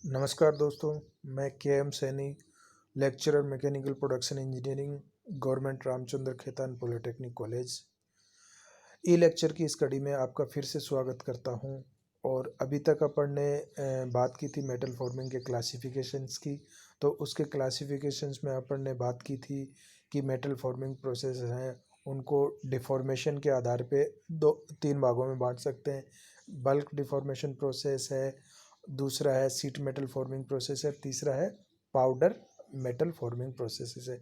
नमस्कार दोस्तों, मैं K M Saini, lecturer mechanical production engineering, government Ramchandra Khetan polytechnic college. E lecture की इस कड़ी में आपका फिर से स्वागत करता हूं। और अभी तक अपन ने बात की थी मेटल फॉर्मिंग के क्लासिफिकेशंस की। तो उसके क्लासिफिकेशंस में अपन ने बात की थी कि मेटल फॉर्मिंग प्रोसेस हैं उनको डिफॉर्मेशन के आधार पे तीन भागों में बांट सकते हैं। बल्क डिफॉर्मेशन प्रोसेस है, दूसरा है सीट मेटल फॉर्मिंग प्रोसेस है, तीसरा है पाउडर मेटल फॉर्मिंग प्रोसेसेस है।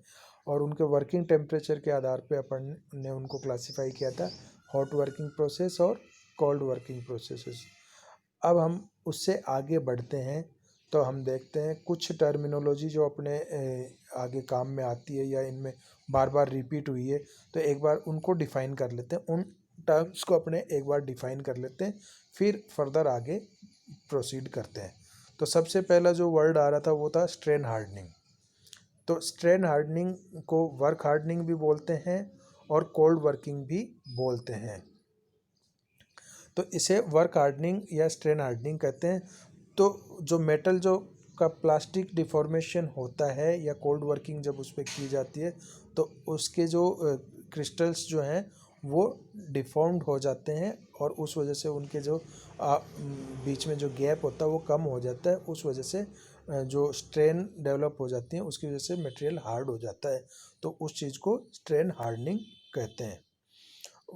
और उनके वर्किंग टेम्परेचर के आधार पे अपन ने उनको क्लासिफाई किया था, हॉट वर्किंग प्रोसेस और कोल्ड वर्किंग प्रोसेसेस। अब हम उससे आगे बढ़ते हैं तो हम देखते हैं कुछ टर्मिनोलॉजी जो अपने आगे काम में आती है या इनमें बार बार रिपीट हुई है, तो एक बार उनको डिफाइन कर लेते हैं। उन टर्म्स को अपने एक बार डिफाइन कर लेते हैं, फिर फर्दर आगे प्रोसीड करते हैं। तो सबसे पहला जो वर्ड आ रहा था वो था स्ट्रेन हार्डनिंग। तो स्ट्रेन हार्डनिंग को वर्क हार्डनिंग भी बोलते हैं और कोल्ड वर्किंग भी बोलते हैं। तो इसे वर्क हार्डनिंग या स्ट्रेन हार्डनिंग कहते हैं। तो जो मेटल जो का प्लास्टिक डिफॉर्मेशन होता है या कोल्ड वर्किंग जब उस पर की जाती है, तो उसके जो क्रिस्टल्स जो हैं वो डिफॉर्म्ड हो जाते हैं और उस वजह से उनके जो बीच में जो गैप होता है वो कम हो जाता है। उस वजह से जो स्ट्रेन डेवलप हो जाती है उसकी वजह से मटेरियल हार्ड हो जाता है। तो उस चीज़ को स्ट्रेन हार्डनिंग कहते हैं।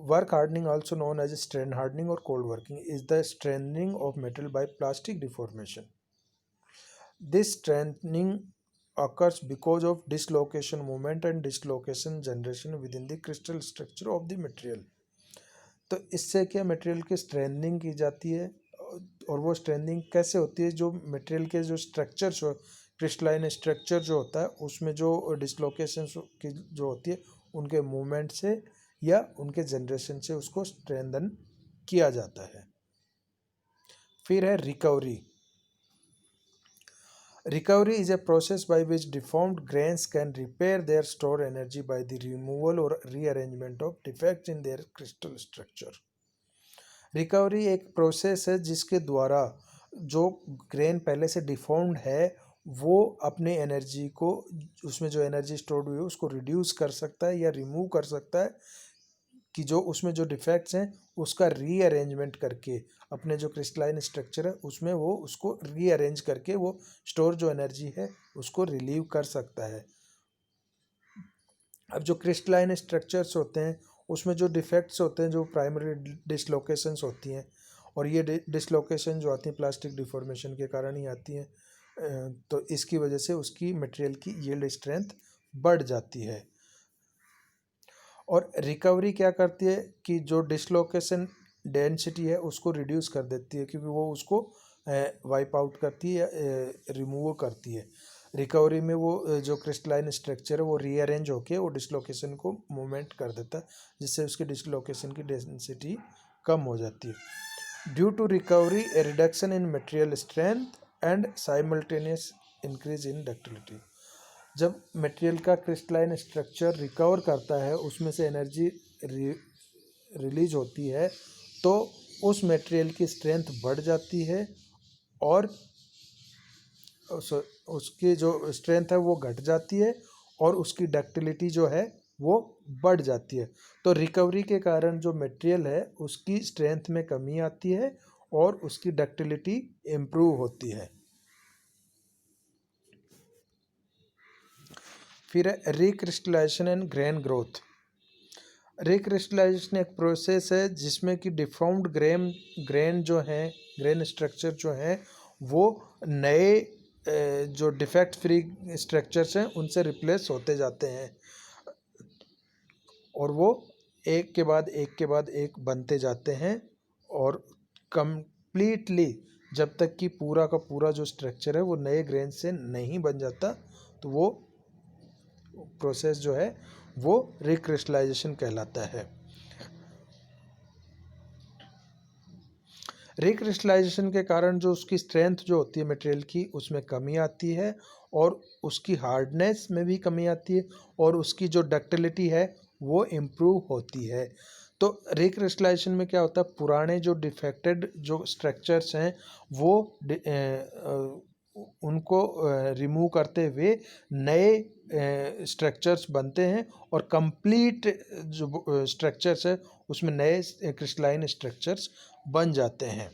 Work hardening, also known as strain hardening or cold working, is the strengthening of metal by plastic deformation. This strengthening occurs because of dislocation moment and dislocation generation within the crystal structure of the material. तो इससे क्या material की strengthening की जाती है। और वो strengthening कैसे होती है, जो मटेरियल के जो स्ट्रक्चर जो क्रिस्टलाइन स्ट्रक्चर जो होता है उसमें जो डिसलोकेशन की जो होती है उनके मूवमेंट से या उनके जनरेशन से उसको स्ट्रेंथन किया जाता है। फिर है recovery. Recovery is a process by which deformed grains can repair their stored energy by the removal or rearrangement of defects in their crystal structure. Recovery एक प्रोसेस है जिसके द्वारा जो ग्रेन पहले से डिफॉर्म्ड है वो अपने एनर्जी को, उसमें जो एनर्जी स्टोर्ड हुई है उसको रिड्यूस कर सकता है या रिमूव कर सकता है, कि जो उसमें जो डिफेक्ट्स हैं उसका रीअरेंजमेंट करके अपने जो क्रिस्टलाइन स्ट्रक्चर है उसमें वो उसको रीअरेंज करके वो स्टोर जो एनर्जी है उसको रिलीव कर सकता है। अब जो क्रिस्टलाइन स्ट्रक्चर्स होते हैं उसमें जो डिफेक्ट्स होते हैं, जो प्राइमरी डिसलोकेशंस होती हैं, और ये डिसलोकेशन जो आती हैं प्लास्टिक डिफॉर्मेशन के कारण ही आती हैं। तो इसकी वजह से उसकी मटेरियल की यील्ड स्ट्रेंथ बढ़ जाती है। और रिकवरी क्या करती है कि जो डिसलोकेशन डेंसिटी है उसको रिड्यूस कर देती है, क्योंकि वो उसको वाइप आउट करती है या रिमूव करती है। रिकवरी में वो जो क्रिस्टलाइन स्ट्रक्चर है वो रीअरेंज होके वो डिसलोकेशन को मूवमेंट कर देता है, जिससे उसकी डिसलोकेशन की डेंसिटी कम हो जाती है। Due to recovery a reduction in material strength and simultaneous increase in ductility. जब मटेरियल का क्रिस्टलाइन स्ट्रक्चर रिकवर करता है उसमें से एनर्जी रिलीज होती है, तो उस मटेरियल की स्ट्रेंथ बढ़ जाती है और उसकी जो स्ट्रेंथ है वो घट जाती है और उसकी डक्टिलिटी जो है वो बढ़ जाती है। तो रिकवरी के कारण जो मटेरियल है उसकी स्ट्रेंथ में कमी आती है और उसकी डक्टिलिटी इम्प्रूव होती है। फिर है recrystallisation and grain growth. Recrystallisation एक प्रोसेस है जिसमें कि डिफॉर्म्ड ग्रेन जो हैं, ग्रेन स्ट्रक्चर जो हैं वो नए जो डिफेक्ट फ्री स्ट्रक्चर्स हैं उनसे रिप्लेस होते जाते हैं और वो एक के बाद एक के बाद एक बनते जाते हैं। और कंप्लीटली जब तक कि पूरा का पूरा जो स्ट्रक्चर है वो नए ग्रेन से नहीं बन जाता, तो वो प्रोसेस जो है वो रिक्रिस्टलाइजेशन कहलाता है। रिक्रिस्टलाइजेशन के कारण जो उसकी स्ट्रेंथ जो होती है मटेरियल की उसमें कमी आती है और उसकी हार्डनेस में भी कमी आती है और उसकी जो डक्टिलिटी है वो इम्प्रूव होती है। तो रिक्रिस्टलाइजेशन में क्या होता है, पुराने जो डिफेक्टेड जो स्ट्रक्चर्स हैं वो उनको रिमूव करते हुए नए स्ट्रक्चर्स बनते हैं और कंप्लीट जो स्ट्रक्चर्स है उसमें नए क्रिस्टलाइन स्ट्रक्चर्स बन जाते हैं।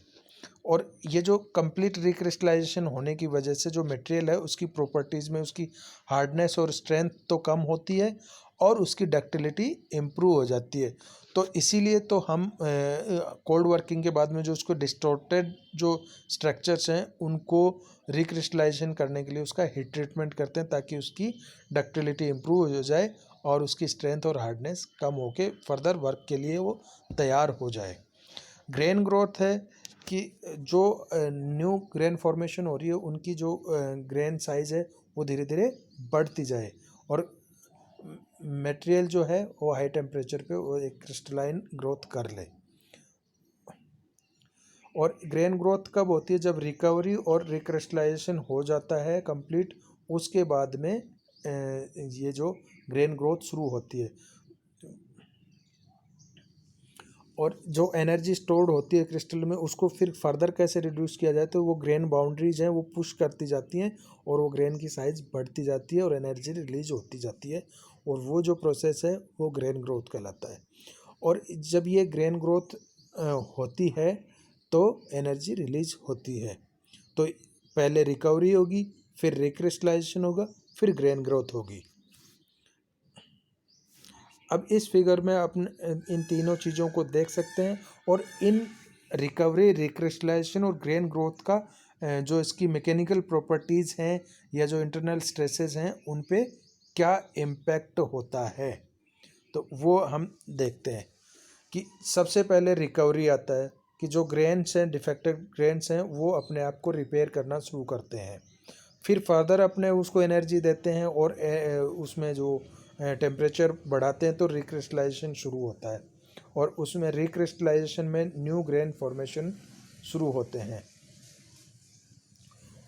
और ये जो कंप्लीट रिक्रिस्टलाइजेशन होने की वजह से जो मटेरियल है उसकी प्रॉपर्टीज़ में उसकी हार्डनेस और स्ट्रेंथ तो कम होती है और उसकी डक्टिलिटी इम्प्रूव हो जाती है। तो इसीलिए तो हम कोल्ड वर्किंग के बाद में जो उसको डिस्टॉर्टेड जो स्ट्रक्चर्स हैं उनको रिक्रिस्टलाइजेशन करने के लिए उसका हीट ट्रीटमेंट करते हैं ताकि उसकी डक्टिलिटी इम्प्रूव हो जाए और उसकी स्ट्रेंथ और हार्डनेस कम होके फर्दर वर्क के लिए वो तैयार हो जाए। ग्रेन ग्रोथ है कि जो न्यू ग्रेन फॉर्मेशन हो रही है उनकी जो ग्रेन साइज है वो धीरे धीरे बढ़ती जाए और मटेरियल जो है वो हाई टेम्परेचर पे वो एक क्रिस्टलाइन ग्रोथ कर ले। और ग्रेन ग्रोथ कब होती है? जब रिकवरी और रिक्रिस्टलाइजेशन हो जाता है कंप्लीट, उसके बाद में ये जो ग्रेन ग्रोथ शुरू होती है। और जो एनर्जी स्टोर्ड होती है क्रिस्टल में उसको फिर फर्दर कैसे रिड्यूस किया जाए, तो वो ग्रेन बाउंड्रीज हैं वो पुश करती जाती हैं और वो ग्रेन की साइज बढ़ती जाती है और एनर्जी रिलीज होती जाती है और वो जो प्रोसेस है वो ग्रेन ग्रोथ कहलाता है। और जब ये ग्रेन ग्रोथ होती है तो एनर्जी रिलीज होती है। तो पहले रिकवरी होगी, फिर रिक्रिस्टलाइजेशन होगा, फिर ग्रेन ग्रोथ होगी। अब इस फिगर में आप इन तीनों चीज़ों को देख सकते हैं और इन रिकवरी, रिक्रिस्टलाइजेशन और ग्रेन ग्रोथ का जो इसकी मैकेनिकल प्रॉपर्टीज़ हैं या जो इंटरनल स्ट्रेसेस हैं उन पे क्या इम्पैक्ट होता है, तो वो हम देखते हैं। कि सबसे पहले रिकवरी आता है कि जो ग्रेन्स हैं, डिफेक्टेड ग्रेन्स हैं, वो अपने आप को रिपेयर करना शुरू करते हैं। फिर फर्दर अपने उसको एनर्जी देते हैं और उसमें जो टेम्परेचर बढ़ाते हैं तो रिक्रिस्टलाइजेशन शुरू होता है और उसमें रिक्रिस्टलाइजेशन में न्यू ग्रेन फॉर्मेशन शुरू होते हैं।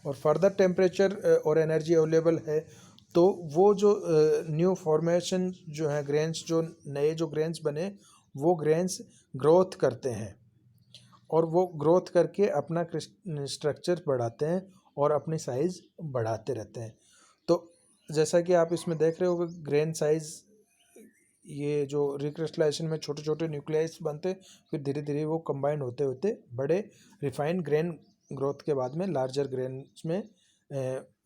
और फर्दर टेम्परेचर और एनर्जी अवेलेबल है तो वो जो न्यू फॉर्मेशन जो है ग्रेन्स, जो नए जो ग्रेन्स बने वो ग्रेन्स ग्रोथ करते हैं और वो ग्रोथ करके अपना स्ट्रक्चर बढ़ाते हैं और अपनी साइज़ बढ़ाते रहते हैं। तो जैसा कि आप इसमें देख रहे हो ग्रेन साइज़, ये जो रिक्रिस्टलाइजेशन में छोटे छोटे न्यूक्लियस बनते फिर धीरे धीरे वो कंबाइंड होते होते बड़े रिफाइंड ग्रेन ग्रोथ के बाद में लार्जर ग्रेन्स में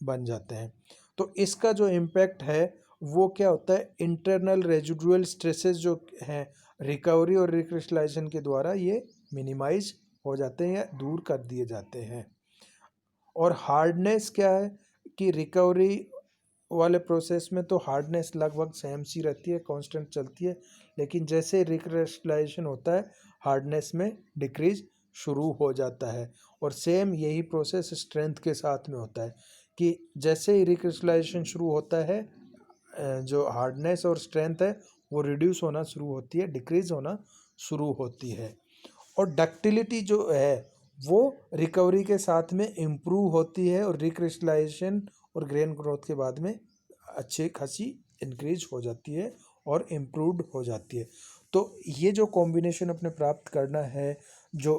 बन जाते हैं। तो इसका जो इम्पैक्ट है वो क्या होता है, इंटरनल रेजिडुअल स्ट्रेसेस जो हैं रिकवरी और रिक्रिस्टलाइजेशन के द्वारा ये मिनिमाइज हो जाते हैं या दूर कर दिए जाते हैं। और हार्डनेस क्या है कि रिकवरी वाले प्रोसेस में तो हार्डनेस लगभग सेम सी रहती है, कांस्टेंट चलती है, लेकिन जैसे रिक्रिस्टलाइजेशन होता है हार्डनेस में डिक्रीज शुरू हो जाता है। और सेम यही प्रोसेस स्ट्रेंथ के साथ में होता है कि जैसे ही रिक्रिस्टलाइजेशन शुरू होता है जो हार्डनेस और स्ट्रेंथ है वो रिड्यूस होना शुरू होती है, डिक्रीज होना शुरू होती है। और डक्टिलिटी जो है वो रिकवरी के साथ में इम्प्रूव होती है और रिक्रिस्टलाइजेशन और ग्रेन ग्रोथ के बाद में अच्छी खासी इंक्रीज हो जाती है और इम्प्रूव्ड हो जाती है। तो ये जो कॉम्बिनेशन अपने प्राप्त करना है, जो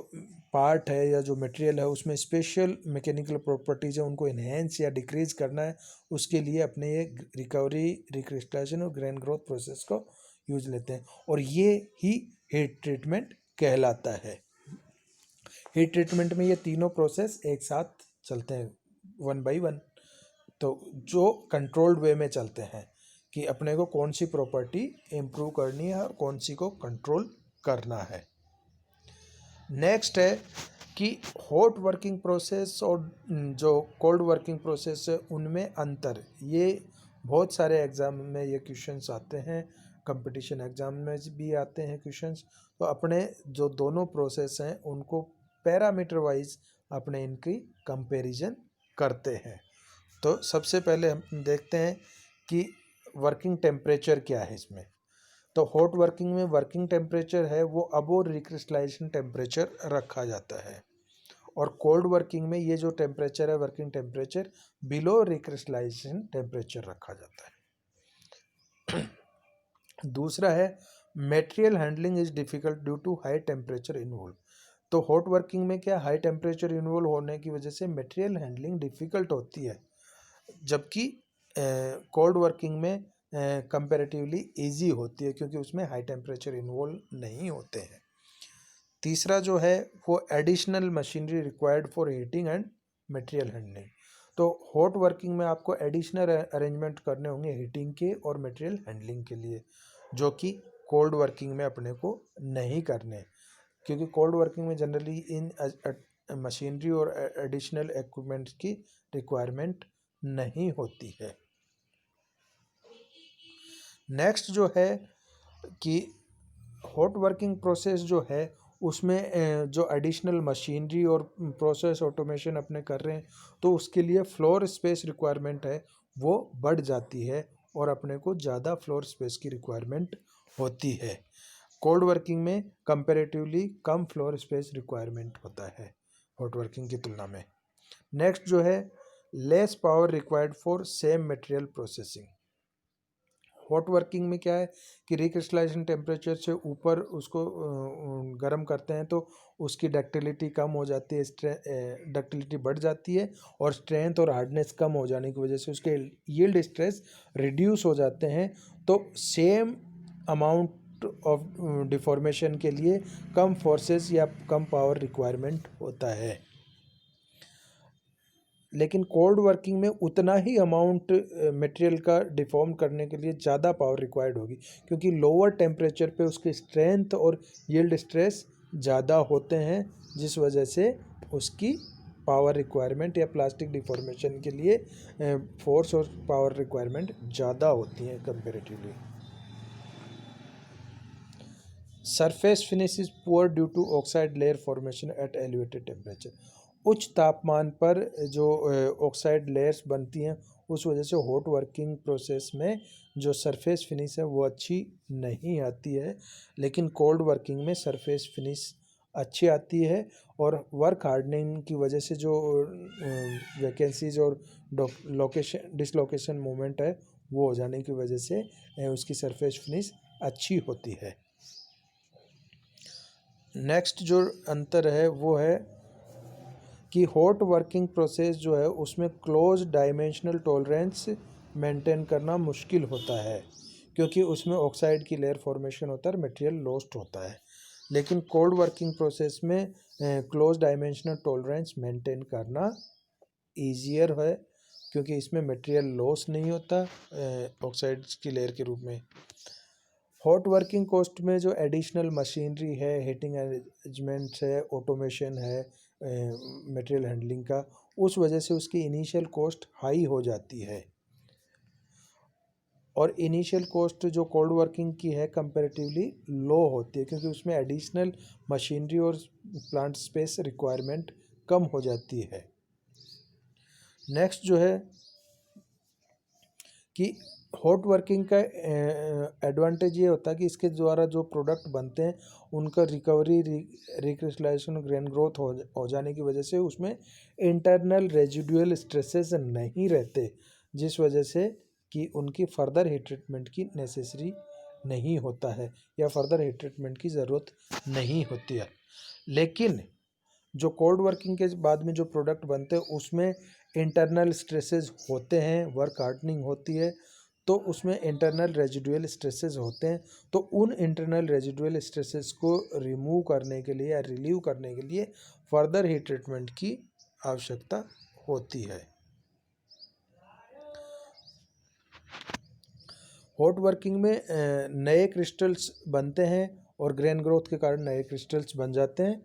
पार्ट है या जो मटेरियल है उसमें स्पेशल मैकेनिकल प्रॉपर्टीज़ है उनको इन्हेंस या डिक्रीज करना है, उसके लिए अपने ये रिकवरी, रिक्रिस्टलाइजेशन और ग्रेन ग्रोथ प्रोसेस को यूज लेते हैं और ये ही हीट ट्रीटमेंट कहलाता है। हीट ट्रीटमेंट में ये तीनों प्रोसेस एक साथ चलते हैं वन बाय वन, तो जो कंट्रोल्ड वे में चलते हैं कि अपने को कौन सी प्रॉपर्टी इम्प्रूव करनी है और कौन सी को कंट्रोल करना है। नेक्स्ट है कि हॉट वर्किंग प्रोसेस और जो कोल्ड वर्किंग प्रोसेस है उनमें अंतर। ये बहुत सारे एग्ज़ाम में ये क्वेश्चंस आते हैं, कंपटीशन एग्ज़ाम में भी आते हैं क्वेश्चंस। तो अपने जो दोनों प्रोसेस हैं उनको पैरामीटर वाइज अपने इनकी कंपैरिजन करते हैं। तो सबसे पहले हम देखते हैं कि वर्किंग टेम्परेचर क्या है इसमें। तो हॉट वर्किंग में वर्किंग टेम्परेचर है वो अबोव रिक्रिस्टलाइजेशन टेम्परेचर रखा जाता है और कोल्ड वर्किंग में ये जो टेम्परेचर है working temperature below recrystallization temperature रखा जाता है। दूसरा है material handling is difficult due to high temperature involve. तो हॉट वर्किंग में क्या, हाई टेम्परेचर इन्वॉल्व होने की वजह से मटेरियल हैंडलिंग डिफ़िकल्ट होती है, जबकि कोल्ड वर्किंग में कंपैरेटिवली इजी होती है क्योंकि उसमें हाई टेम्परेचर इन्वॉल्व नहीं होते हैं। तीसरा जो है वो additional machinery required for heating and material handling. तो हॉट वर्किंग में आपको एडिशनल अरेंजमेंट करने होंगे हीटिंग के और मटेरियल हैंडलिंग के लिए, जो कि कोल्ड वर्किंग में अपने को नहीं करने, क्योंकि कोल्ड वर्किंग में जनरली इन मशीनरी और एडिशनल इक्विपमेंट्स की रिक्वायरमेंट नहीं होती है। नेक्स्ट जो है कि हॉट वर्किंग प्रोसेस जो है उसमें जो एडिशनल मशीनरी और प्रोसेस ऑटोमेशन अपने कर रहे हैं तो उसके लिए फ्लोर स्पेस रिक्वायरमेंट है वो बढ़ जाती है और अपने को ज़्यादा फ्लोर स्पेस की रिक्वायरमेंट होती है। कोल्ड वर्किंग में कंपैरेटिवली कम फ्लोर स्पेस रिक्वायरमेंट होता है हॉट वर्किंग की तुलना में। नेक्स्ट जो है less power required for same material processing. Hot working में क्या है कि रिक्रिस्टलाइजेशन टेम्परेचर से ऊपर उसको गर्म करते हैं तो उसकी डक्टिलिटी कम हो जाती है, डक्टिलिटी बढ़ जाती है और स्ट्रेंथ और हार्डनेस कम हो जाने की वजह से उसके यील्ड स्ट्रेस रिड्यूस हो जाते हैं। तो सेम अमाउंट ऑफ डिफॉर्मेशन के लिए कम फोर्सेस या कम पावर रिक्वायरमेंट होता है, लेकिन कोल्ड वर्किंग में उतना ही अमाउंट मटेरियल का डिफॉर्म करने के लिए ज़्यादा पावर रिक्वायर्ड होगी, क्योंकि लोअर टेम्परेचर पे उसकी स्ट्रेंथ और यील्ड स्ट्रेस ज़्यादा होते हैं, जिस वजह से उसकी पावर रिक्वायरमेंट या प्लास्टिक डिफॉर्मेशन के लिए फोर्स और पावर रिक्वायरमेंट ज़्यादा होती हैं comparatively. Surface finish is poor due to oxide layer formation at elevated temperature. उच्च तापमान पर जो ऑक्साइड लेयर्स बनती हैं उस वजह से हॉट वर्किंग प्रोसेस में जो सरफेस फिनिश है वो अच्छी नहीं आती है, लेकिन कोल्ड वर्किंग में सरफेस फिनिश अच्छी आती है और वर्क हार्डनिंग की वजह से जो वैकेंसीज और डिसलोकेशन मोमेंट है वो हो जाने की वजह से उसकी सरफेस फिनिश अच्छी होती है। नेक्स्ट जो अंतर है वो है कि हॉट वर्किंग प्रोसेस जो है उसमें क्लोज डायमेंशनल टॉलरेंस मेंटेन करना मुश्किल होता है, क्योंकि उसमें ऑक्साइड की लेयर फॉर्मेशन होता है और मटेरियल लॉस्ट होता है। लेकिन कोल्ड वर्किंग प्रोसेस में क्लोज डायमेंशनल टॉलरेंस मेंटेन करना ईजियर है, क्योंकि इसमें मटेरियल लॉस नहीं होता ऑक्साइड्स की लेयर के रूप में। हॉट वर्किंग कॉस्ट में जो एडिशनल मशीनरी है, हीटिंग अरेंजमेंट्स है, ऑटोमेशन है मटेरियल हैंडलिंग का, उस वजह से उसकी इनिशियल कॉस्ट हाई हो जाती है। और इनिशियल कॉस्ट जो कोल्ड वर्किंग की है कंपैरेटिवली लो होती है, क्योंकि उसमें एडिशनल मशीनरी और प्लांट स्पेस रिक्वायरमेंट कम हो जाती है। नेक्स्ट जो है कि हॉट वर्किंग का एडवांटेज ये होता है कि इसके द्वारा जो प्रोडक्ट बनते हैं उनका रिकवरी, रिक्रिस्टलाइजेशन, ग्रेन ग्रोथ हो जाने की वजह से उसमें इंटरनल रेजिडुअल स्ट्रेसेस नहीं रहते, जिस वजह से कि उनकी फर्दर हीट ट्रीटमेंट की नेसेसरी नहीं होता है या फर्दर हीट ट्रीटमेंट की ज़रूरत नहीं होती है। लेकिन जो कोल्ड वर्किंग के बाद में जो प्रोडक्ट बनते हैं उसमें इंटरनल स्ट्रेसेस होते हैं, वर्क हार्डनिंग होती है, तो उसमें इंटरनल रेजिडुअल स्ट्रेसेस होते हैं। तो उन इंटरनल रेजिडुअल स्ट्रेसेस को रिमूव करने के लिए या रिलीव करने के लिए फर्दर हीट ट्रीटमेंट की आवश्यकता होती है। हॉट वर्किंग में नए क्रिस्टल्स बनते हैं और ग्रेन ग्रोथ के कारण नए क्रिस्टल्स बन जाते हैं,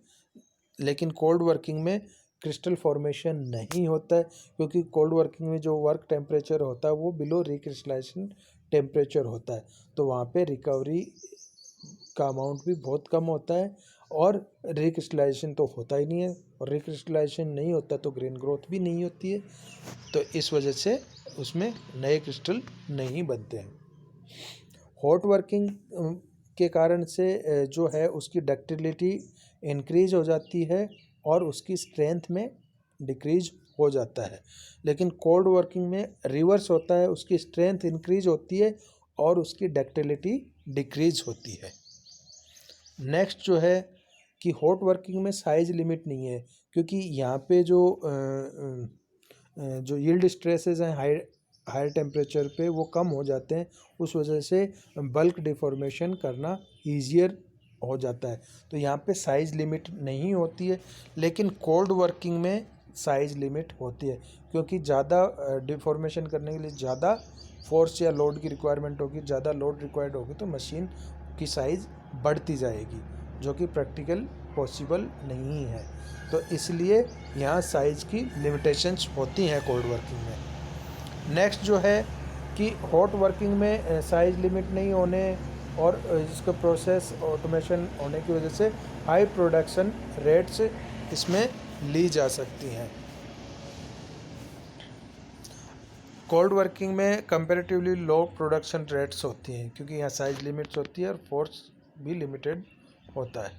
लेकिन कोल्ड वर्किंग में क्रिस्टल फॉर्मेशन नहीं होता है, क्योंकि कोल्ड वर्किंग में जो वर्क टेम्परेचर होता है वो बिलो रिक्रिस्टलाइजेशन टेम्परेचर होता है, तो वहाँ पे रिकवरी का अमाउंट भी बहुत कम होता है और रिक्रिस्टलाइजेशन तो होता ही नहीं है, और रिक्रिस्टलाइजेशन नहीं होता तो ग्रेन ग्रोथ भी नहीं होती है, तो इस वजह से उसमें नए क्रिस्टल नहीं बनते हैं। हॉट वर्किंग के कारण से जो है उसकी डक्टिलिटी इंक्रीज हो जाती है और उसकी स्ट्रेंथ में डिक्रीज हो जाता है, लेकिन कोल्ड वर्किंग में रिवर्स होता है, उसकी स्ट्रेंथ इंक्रीज होती है और उसकी डक्टिलिटी डिक्रीज होती है। नेक्स्ट जो है कि हॉट वर्किंग में साइज लिमिट नहीं है, क्योंकि यहाँ पे जो यील्ड स्ट्रेसेस हैं हायर टेम्परेचर पे वो कम हो जाते हैं, उस वजह से बल्क डिफॉर्मेशन करना ईजियर हो जाता है। तो यहाँ पे साइज़ लिमिट नहीं होती है, लेकिन कोल्ड वर्किंग में साइज़ लिमिट होती है, क्योंकि ज़्यादा डिफॉर्मेशन करने के लिए ज़्यादा फोर्स या लोड की रिक्वायरमेंट होगी, ज़्यादा लोड रिक्वायर्ड होगी तो मशीन की साइज़ बढ़ती जाएगी, जो कि प्रैक्टिकल पॉसिबल नहीं है। तो इसलिए यहाँ साइज़ की लिमिटेशंस होती हैं कोल्ड वर्किंग में। नेक्स्ट जो है कि हॉट वर्किंग में साइज़ लिमिट नहीं होने और इसका प्रोसेस ऑटोमेशन होने की वजह से हाई प्रोडक्शन रेट्स इसमें ली जा सकती हैं। कोल्ड वर्किंग में कंपैरेटिवली लो प्रोडक्शन रेट्स होती हैं, क्योंकि यहाँ साइज़ लिमिट्स होती है और फोर्स भी लिमिटेड होता है।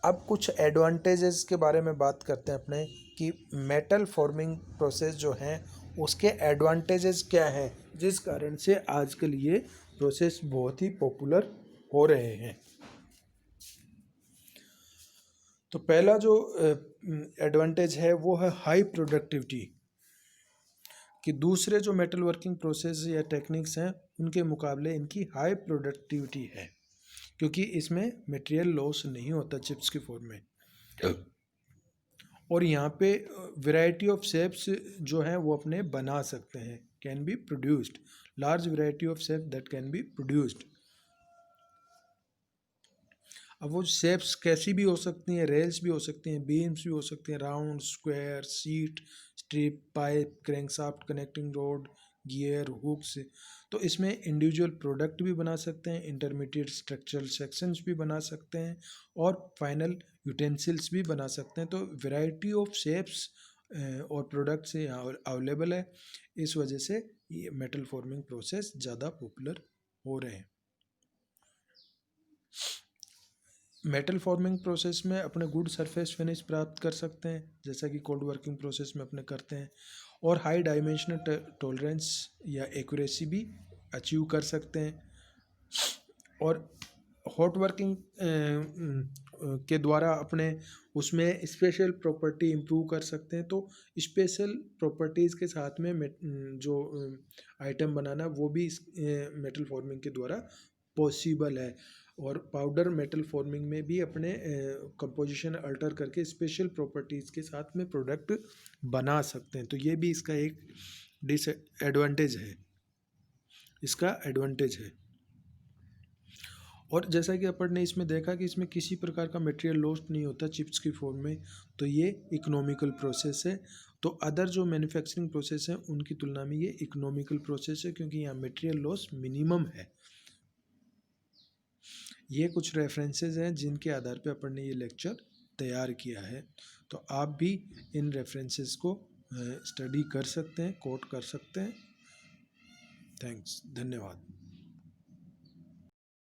अब कुछ एडवांटेजेस के बारे में बात करते हैं अपने, कि मेटल फॉर्मिंग प्रोसेस जो है उसके एडवांटेजेस क्या हैं, जिस कारण से आजकल ये प्रोसेस बहुत ही पॉपुलर हो रहे हैं। तो पहला जो एडवांटेज है वो है हाई प्रोडक्टिविटी, कि दूसरे जो मेटल वर्किंग प्रोसेस या टेक्निक्स हैं उनके मुकाबले इनकी हाई प्रोडक्टिविटी है, क्योंकि इसमें मटेरियल लॉस नहीं होता चिप्स की फॉर्म में, और यहाँ पे वैरायटी ऑफ शेप्स जो हैं वो अपने बना सकते हैं, can be produced, large variety of shape that can be produced. अब वो शेप्स कैसी भी हो सकती हैं, रेल्स भी हो सकती हैं, बीम्स भी हो सकती हैं, round, square, sheet, strip, pipe, crankshaft, connecting rod, gear, hooks. तो इसमें इंडिविजुअल प्रोडक्ट भी बना सकते हैं, इंटरमीडिएट स्ट्रक्चरल सेक्शंस भी बना सकते हैं, और फाइनल यूटेंसिल्स भी बना सकते हैं। तो वैरायटी ऑफ शेप्स और प्रोडक्ट्स यहाँ अवेलेबल है, इस वजह से ये मेटल फॉर्मिंग प्रोसेस ज़्यादा पॉपुलर हो रहे हैं। मेटल फॉर्मिंग प्रोसेस में अपने गुड सरफेस फिनिश प्राप्त कर सकते हैं, जैसा कि कोल्ड वर्किंग प्रोसेस में अपने करते हैं, और हाई डायमेंशनल टॉलरेंस या एक्यूरेसी भी अचीव कर सकते हैं। और हॉट वर्किंग के द्वारा अपने उसमें स्पेशल प्रॉपर्टी इम्प्रूव कर सकते हैं। तो स्पेशल प्रॉपर्टीज़ के साथ में जो आइटम बनाना वो भी इस मेटल फॉर्मिंग के द्वारा पॉसिबल है। और पाउडर मेटल फॉर्मिंग में भी अपने कंपोजिशन अल्टर करके स्पेशल प्रॉपर्टीज़ के साथ में प्रोडक्ट बना सकते हैं। तो ये भी इसका एक डिसएडवांटेज है, इसका एडवांटेज है। और जैसा कि अपन ने इसमें देखा कि इसमें किसी प्रकार का मटेरियल लॉस्ट नहीं होता चिप्स की फॉर्म में, तो ये इकोनॉमिकल प्रोसेस है। तो अदर जो मैन्युफैक्चरिंग प्रोसेस है उनकी तुलना में ये इकोनॉमिकल प्रोसेस है, क्योंकि यहाँ मटेरियल लॉस मिनिमम है। ये कुछ रेफरेंसेस हैं जिनके आधार पे अपन ने ये लेक्चर तैयार किया है। तो आप भी इन रेफरेंसेस को स्टडी कर सकते हैं, कोट कर सकते हैं। थैंक्स, धन्यवाद।